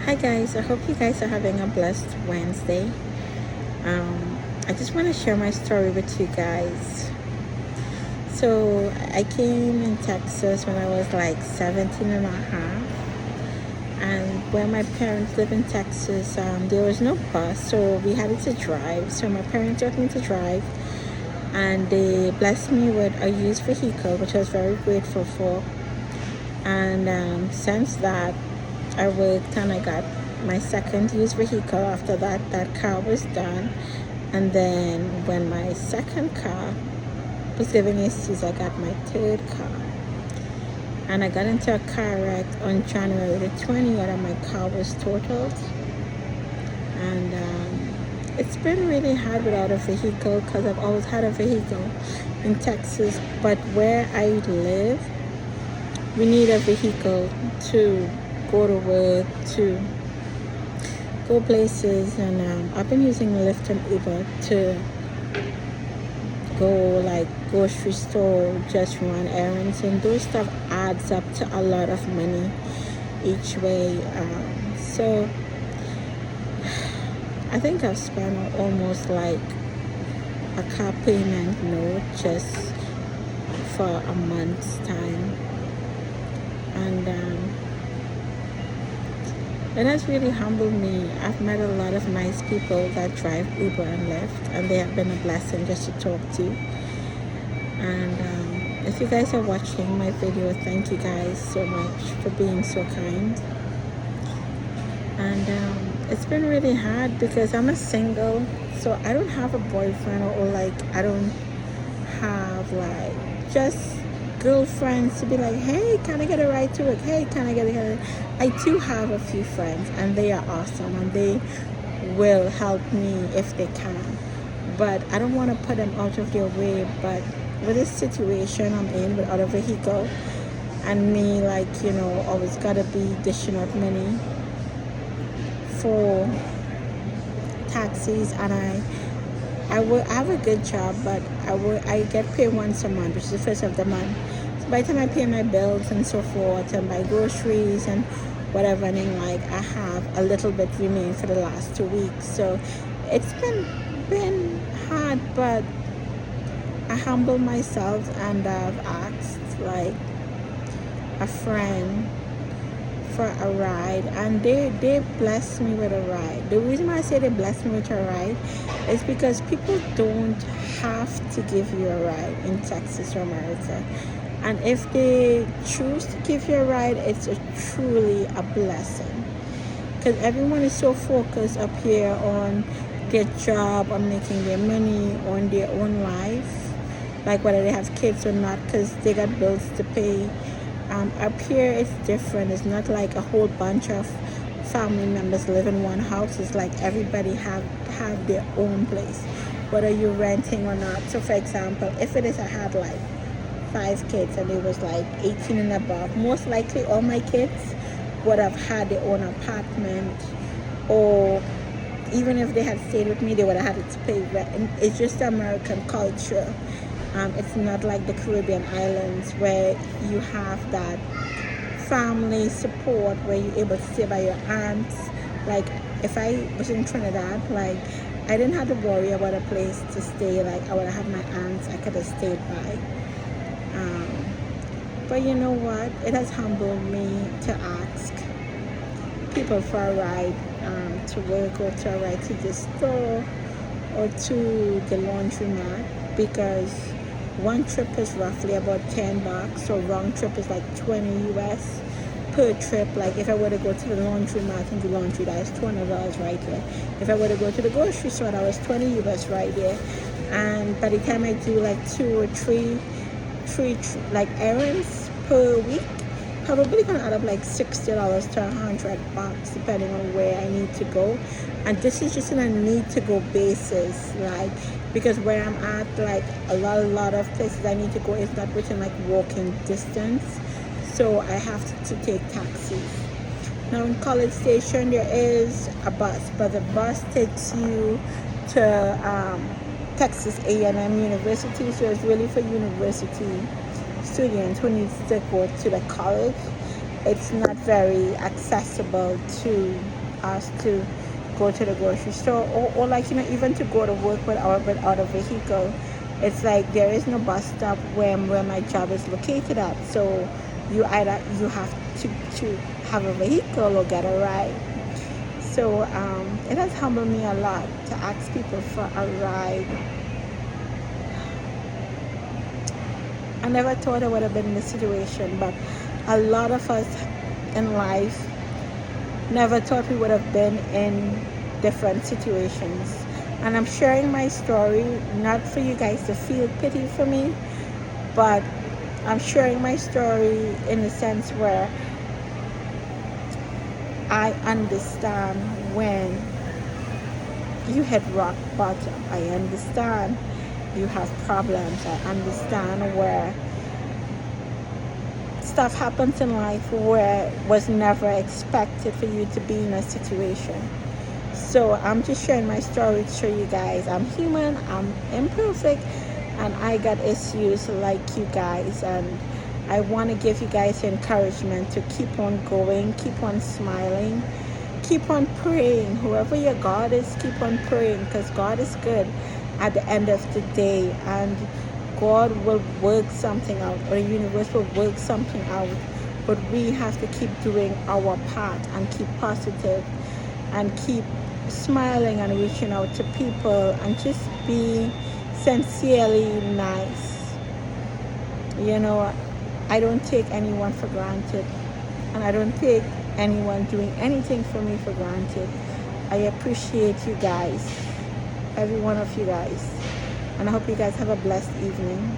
Hi guys, I hope you guys are having a blessed Wednesday. I just want to share my story with you guys. So I came in Texas when I was like 17 and a half. And where my parents live in Texas, there was no bus, so we had to drive. So my parents taught me to drive, and they blessed me with a used vehicle, which I was very grateful for. And since that, I worked and I got my second used vehicle. After that car was done. And then when my second car was giving issues, I got my third car. And I got into a car wreck on January the 20th, and my car was totaled. And it's been really hard without a vehicle because I've always had a vehicle in Texas. But where I live, we need a vehicle to go to work, to go places. And I've been using Lyft and Uber to go like grocery store, just run errands, and those stuff adds up to a lot of money each way. So I think I've spent almost like a car payment note just for a month's time. And it has really humbled me. I've met a lot of nice people that drive Uber and Lyft, and they have been a blessing just to talk to. And if you guys are watching my video, thank you guys so much for being so kind. And it's been really hard because I'm a single, so I don't have a boyfriend, or like I don't have like just girlfriends to be like, hey, can I get a ride to work? Hey, can I get a... I do have a few friends, and they are awesome, and they will help me if they can. But I don't want to put them out of their way. But with this situation I'm in without a vehicle, and me like, always gotta be dishing out money for taxis, and I have a good job, but I get paid once a month, which is the first of the month. So by the time I pay my bills and so forth, and buy groceries and whatever, and then like I have a little bit remain for the last 2 weeks. So it's been hard, but I humble myself, and I've asked like a friend for a ride, and they blessed me with a ride. The reason why I say they blessed me with a ride is because people don't have to give you a ride in Texas or America. And if they choose to give you a ride, it's truly a blessing, because everyone is so focused up here on their job, on making their money, on their own life, like whether they have kids or not, because they got bills to pay. Up here it's different. It's not like a whole bunch of family members live in one house. It's like everybody have their own place, whether you're renting or not. So for example, if it is I had like 5 kids and it was like 18 and above, most likely all my kids would have had their own apartment, or even if they had stayed with me, they would have had to pay rent. And it's just American culture. It's not like the Caribbean islands where you have that family support, where you're able to stay by your aunts. Like if I was in Trinidad, like I didn't have to worry about a place to stay. Like I would have my aunts I could have stayed by. But you know what? It has humbled me to ask people for a ride to work, or to a ride to the store, or to the laundromat, because one trip is roughly about $10, so round trip is like 20 US per trip. Like if I were to go to the laundromat and do laundry, that is $20 right there. If I were to go to the grocery store, that was 20 US right there. And by the time I do like 2 or 3 like errands per week, probably gonna add up like $60 to $100, depending on where I need to go. And this is just on a need to go basis, like because where I'm at, like a lot of places I need to go is not within like walking distance, so I have to take taxis. Now in College Station there is a bus, but the bus takes you to Texas A&M University, so it's really for university students who needs to go to the college. it's not very accessible to us to go to the grocery store, or like, even to go to work without a vehicle. It's like there is no bus stop where my job is located at, so you have to have a vehicle or get a ride. So it has humbled me a lot to ask people for a ride. I never thought I would have been in this situation, but a lot of us in life never thought we would have been in different situations. And I'm sharing my story not for you guys to feel pity for me, but I'm sharing my story in the sense where I understand when you hit rock bottom. I understand you have problems. I understand where stuff happens in life where it was never expected for you to be in a situation. So I'm just sharing my story to show you guys I'm human, I'm imperfect, and I got issues like you guys. And I want to give you guys encouragement to keep on going, keep on smiling, keep on praying. Whoever your God is, keep on praying, because God is good at the end of the day, and God will work something out, or the universe will work something out. But we have to keep doing our part and keep positive and keep smiling and reaching out to people and just be sincerely nice. I don't take anyone for granted, and I don't take anyone doing anything for me for granted. I appreciate you guys, every one of you guys, and I hope you guys have a blessed evening.